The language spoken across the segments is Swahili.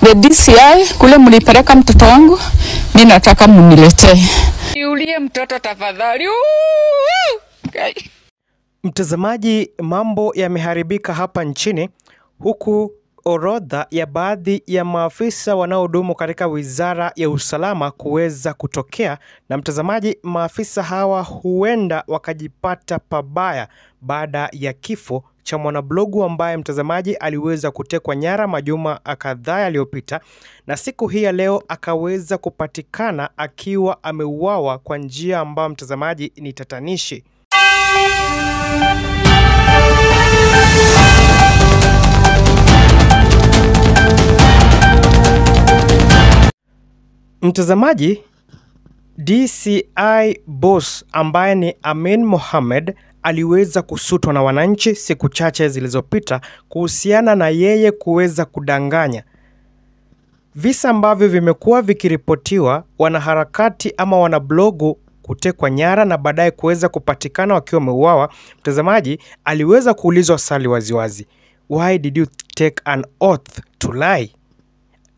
The DCI kule mlipeleka mtoto wangu, mimi nataka mniletee. Niulie mtoto tafadhali. Okay. Mtazamaji, mambo yameharibika hapa nchini huku orodha ya baadhi ya maafisa wanaohudumu katika Wizara ya Usalama kuweza kutokea, na mtazamaji, maafisa hawa huenda wakajipata pabaya baada ya kifo cha mwanablogu ambaye mtazamaji aliweza kutekwa nyara majuma kadhaa yaliyopita, na siku hii ya leo akaweza kupatikana akiwa ameuawa kwa njia ambayo mtazamaji ni tatanishi. Mtazamaji, DCI boss ambaye ni Amin Mohamed aliweza kusutwa na wananchi siku chache zilizopita kuhusiana na yeye kuweza kudanganya. Visa ambavyo vimekuwa vikiripotiwa, wanaharakati ama wanablogu kutekwa nyara na baadaye kuweza kupatikana wakiwa wameuawa. Mtazamaji, aliweza kuulizwa swali waziwazi: why did you take an oath to lie?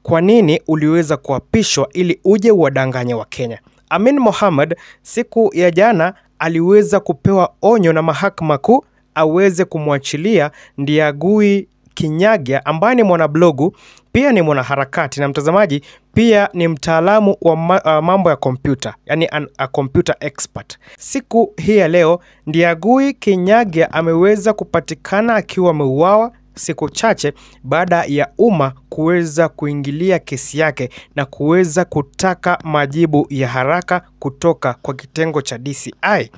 Kwa nini uliweza kuapishwa ili uje uwadanganye wa Kenya? Amin Mohamed siku ya jana aliweza kupewa onyo na mahakama kuu aweze kumwachilia Ndiagui Kinyagia ambaye ni mwanablogu, pia ni mwanaharakati, na mtazamaji pia ni mtaalamu wa mambo ya kompyuta, yani a computer expert. Siku hii ya leo Ndiagui Kinyagia ameweza kupatikana akiwa ameuawa siku chache baada ya umma kuweza kuingilia kesi yake na kuweza kutaka majibu ya haraka kutoka kwa kitengo cha DCI.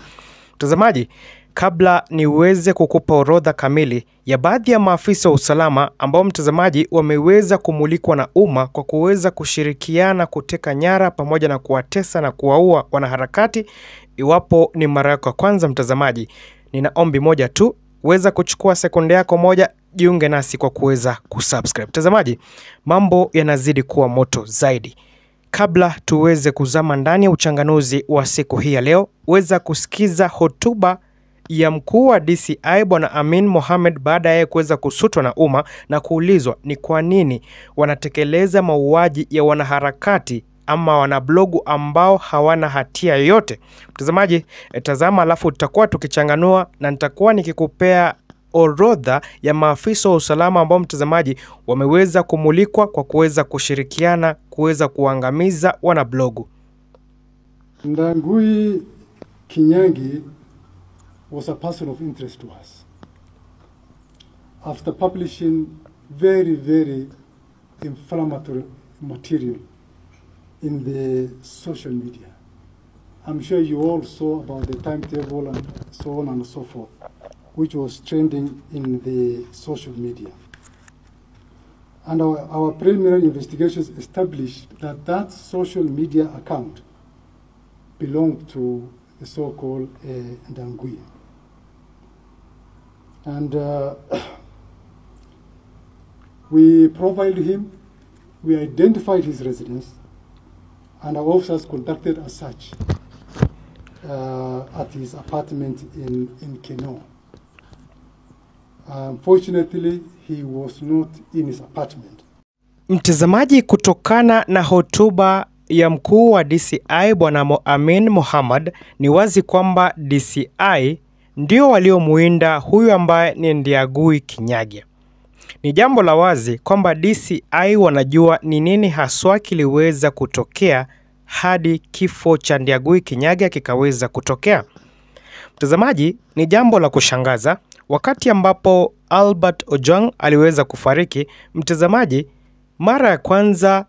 Mtazamaji, kabla niweze kukupa orodha kamili ya baadhi ya maafisa wa usalama ambao mtazamaji wameweza kumulikwa na umma kwa kuweza kushirikiana kuteka nyara pamoja na kuwatesa na kuwaua wanaharakati, iwapo ni mara yako ya kwanza mtazamaji, nina ombi moja tu, weza kuchukua sekunde yako moja, jiunge nasi kwa kuweza kusubscribe. Mtazamaji, mambo yanazidi kuwa moto zaidi. Kabla tuweze kuzama ndani ya uchanganuzi wa siku hii ya leo, weza kusikiza hotuba ya mkuu wa DCI Bwana Amin Mohamed baada ya kuweza kusutwa na umma na kuulizwa ni kwa nini wanatekeleza mauaji ya wanaharakati ama wanablogu ambao hawana hatia yoyote. Mtazamaji, tazama alafu tutakuwa tukichanganua na nitakuwa nikikupea orodha ya maafisa wa usalama ambao mtazamaji wameweza kumulikwa kwa kuweza kushirikiana kuweza kuangamiza wanablogu. Ndiagui Kinyagia was a person of interest to us. After publishing very inflammatory material in the social media, I'm sure you all saw about the timetable and so on and so forth, which was trending in the social media. And our preliminary investigations established that that social media account belonged to the so-called Ndiagui. And we profiled him, we identified his residence, and our officers conducted a search at his apartment in Keno. Unfortunately, he was not in his apartment. Mtazamaji, kutokana na hotuba ya mkuu wa DCI Bwana Amin Mohamed, ni wazi kwamba DCI ndio waliomuinda huyu ambaye ni Ndiagui Kinyagia. Ni jambo la wazi kwamba DCI wanajua ni nini haswa kiliweza kutokea hadi kifo cha Ndiagui Kinyagia kikaweza kutokea. Mtazamaji, ni jambo la kushangaza. Wakati ambapo Albert Ojwang aliweza kufariki, mtazamaji, mara ya kwanza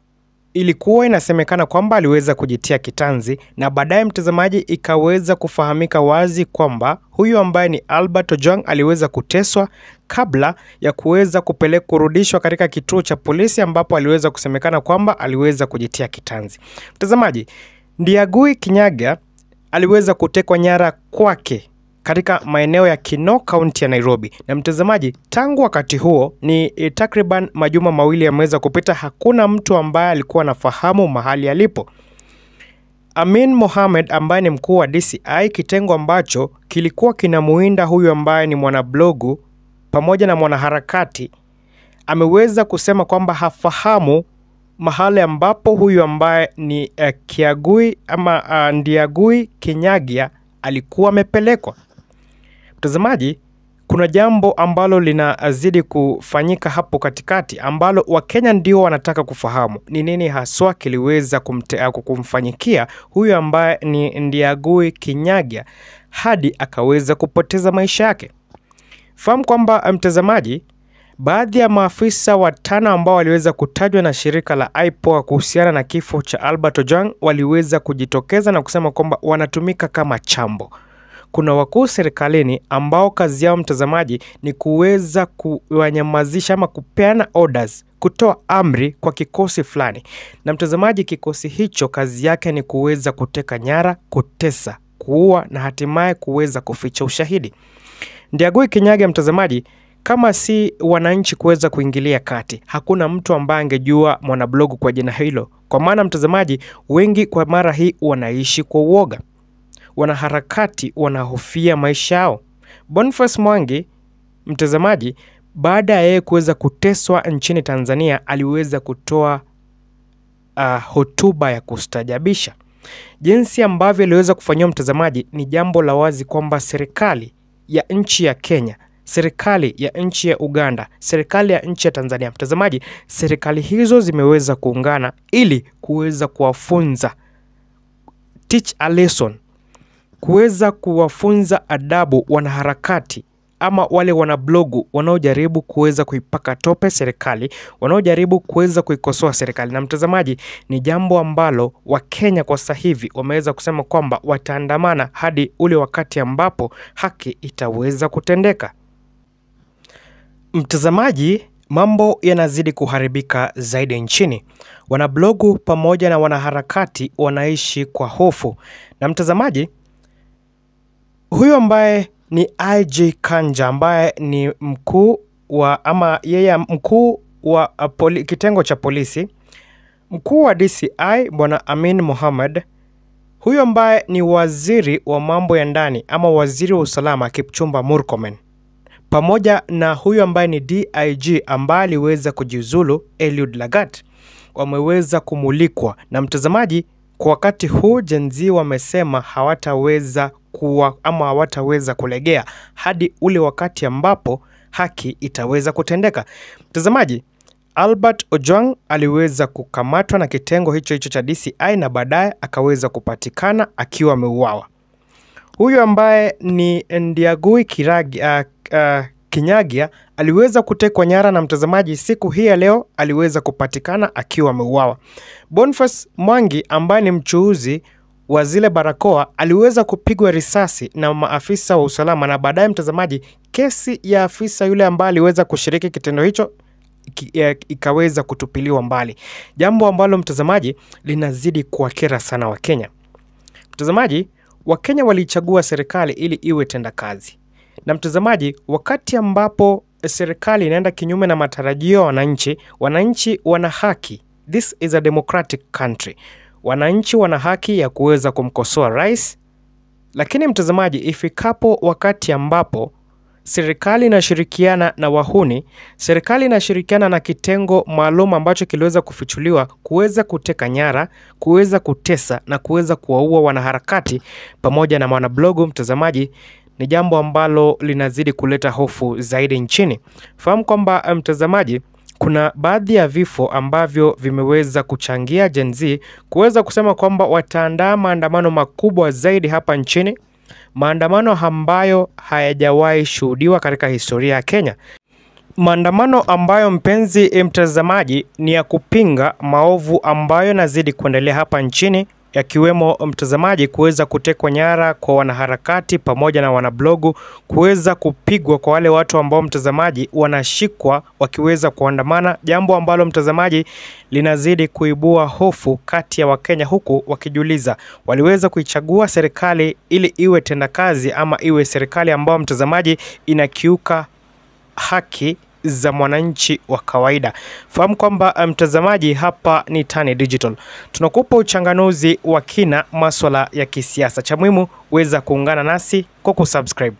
ilikuwa inasemekana kwamba aliweza kujitia kitanzi, na baadaye mtazamaji ikaweza kufahamika wazi kwamba huyu ambaye ni Albert Ojwang aliweza kuteswa kabla ya kuweza kurudishwa katika kituo cha polisi ambapo aliweza kusemekana kwamba aliweza kujitia kitanzi. Mtazamaji, Ndiagui Kinyagia aliweza kutekwa nyara kwake katika maeneo ya Kino, kaunti ya Nairobi. Na mtazamaji, tangu wakati huo ni takriban majuma mawili yameweza kupita, hakuna mtu ambaye alikuwa anafahamu mahali alipo. Amin Mohamed ambaye ni mkuu wa DCI, kitengo ambacho kilikuwa kinamuinda huyu ambaye ni mwanablogu pamoja na mwanaharakati, ameweza kusema kwamba hafahamu mahali ambapo huyu ambaye ni Kiagui ama Ndiagui Kinyagia alikuwa amepelekwa. Mtazamaji, kuna jambo ambalo linazidi kufanyika hapo katikati ambalo Wakenya ndio wanataka kufahamu. Ni nini haswa kiliweza kumfanyikia huyu ambaye ni Ndiagui Kinyagia hadi akaweza kupoteza maisha yake. Fahamu kwamba mtazamaji, baadhi ya maafisa 5 ambao waliweza kutajwa na shirika la IPOA kuhusiana na kifo cha Albert Ojwang waliweza kujitokeza na kusema kwamba wanatumika kama chambo. Kuna wakuu serikalini ambao kazi yao mtazamaji ni kuweza kuwanyamazisha ama kupeana orders, kutoa amri kwa kikosi fulani. Na mtazamaji, kikosi hicho kazi yake ni kuweza kuteka nyara, kutesa, kuua na hatimaye kuweza kuficha ushahidi. Ndiagui Kinyagia mtazamaji, kama si wananchi kuweza kuingilia kati, hakuna mtu ambaye angejua mwanablogu kwa jina hilo. Kwa maana mtazamaji, wengi kwa mara hii wanaishi kwa uoga. Wanaharakati wanahofia maisha yao. Boniface Mwangi mtazamaji, baada ya yeye kuweza kuteswa nchini Tanzania, aliweza kutoa hotuba ya kustajabisha. Jinsi ambavyo aliweza kufanywa mtazamaji, ni jambo la wazi kwamba serikali ya nchi ya Kenya, serikali ya nchi ya Uganda, serikali ya nchi ya Tanzania mtazamaji, serikali hizo zimeweza kuungana ili kuweza kuwafunza, teach a lesson, kuweza kuwafunza adabu wanaharakati ama wale wanablogu wanaojaribu kuweza kuipaka tope serikali, wanaojaribu kuweza kuikosoa serikali. Na mtazamaji, ni jambo ambalo Wakenya kwa sasa hivi wameweza kusema kwamba wataandamana hadi ule wakati ambapo haki itaweza kutendeka. Mtazamaji, mambo yanazidi kuharibika zaidi nchini. Wanablogu pamoja na wanaharakati wanaishi kwa hofu. Na mtazamaji, huyu ambaye ni IG Kanja ambaye ni mkuu wa kitengo cha polisi, mkuu wa DCI bwana Amin Mohamed, huyu ambaye ni waziri wa mambo ya ndani ama waziri wa usalama Kipchumba Murkomen, pamoja na huyu ambaye ni DIG ambaye aliweza kujiuzulu Eliud Lagat, wameweza kumulikwa. Na mtazamaji, kwa wakati huu Gen Z wamesema hawataweza kulegea hadi ule wakati ambapo haki itaweza kutendeka. Mtazamaji, Albert Ojwang aliweza kukamatwa na kitengo hicho cha DCI na baadaye akaweza kupatikana akiwa ameuawa. Huyu ambaye ni Ndiagui Kinyagia aliweza kutekwa nyara na mtazamaji, siku hii ya leo aliweza kupatikana akiwa ameuawa. Boniface Mwangi ambaye ni mchuuzi wa zile barakoa aliweza kupigwa risasi na maafisa wa usalama, na baadaye mtazamaji, kesi ya afisa yule ambaye aliweza kushiriki kitendo hicho ikaweza kutupiliwa mbali. Jambo ambalo mtazamaji linazidi kuwakera sana Wakenya. Mtazamaji, Wakenya walichagua serikali ili iwe tenda kazi. Na mtazamaji, wakati ambapo serikali inaenda kinyume na matarajio ya wananchi wana haki. This is a democratic country. Wananchi wana haki ya kuweza kumkosoa rais. Lakini mtazamaji, ifikapo wakati ambapo serikali inashirikiana na wahuni, serikali inashirikiana na kitengo maalum ambacho kiliweza kufichuliwa kuweza kuteka nyara, kuweza kutesa na kuweza kuwaua wanaharakati pamoja na wanablogu, mtazamaji, ni jambo ambalo linazidi kuleta hofu zaidi nchini. Fahamu kwamba mtazamaji, kuna baadhi ya vifo ambavyo vimeweza kuchangia Gen Z kuweza kusema kwamba wataandaa maandamano makubwa zaidi hapa nchini, maandamano ambayo hayajawahi shuhudiwa katika historia ya Kenya. Maandamano ambayo mpenzi mtazamaji ni ya kupinga maovu ambayo nazidi kuendelea hapa nchini, yakiwemo mtazamaji kuweza kutekwa nyara kwa wanaharakati pamoja na wanablogu, kuweza kupigwa kwa wale watu ambao mtazamaji wanashikwa wakiweza kuandamana, jambo ambalo mtazamaji linazidi kuibua hofu kati ya Wakenya, huku wakijiuliza waliweza kuichagua serikali ili iwe tendakazi ama iwe serikali ambayo mtazamaji inakiuka haki za mwananchi wa kawaida. Fahamu kwamba mtazamaji, hapa ni Tani Digital. Tunakupa uchanganuzi wa kina masuala ya kisiasa. Cha muhimu weza kuungana nasi kwa kusubscribe.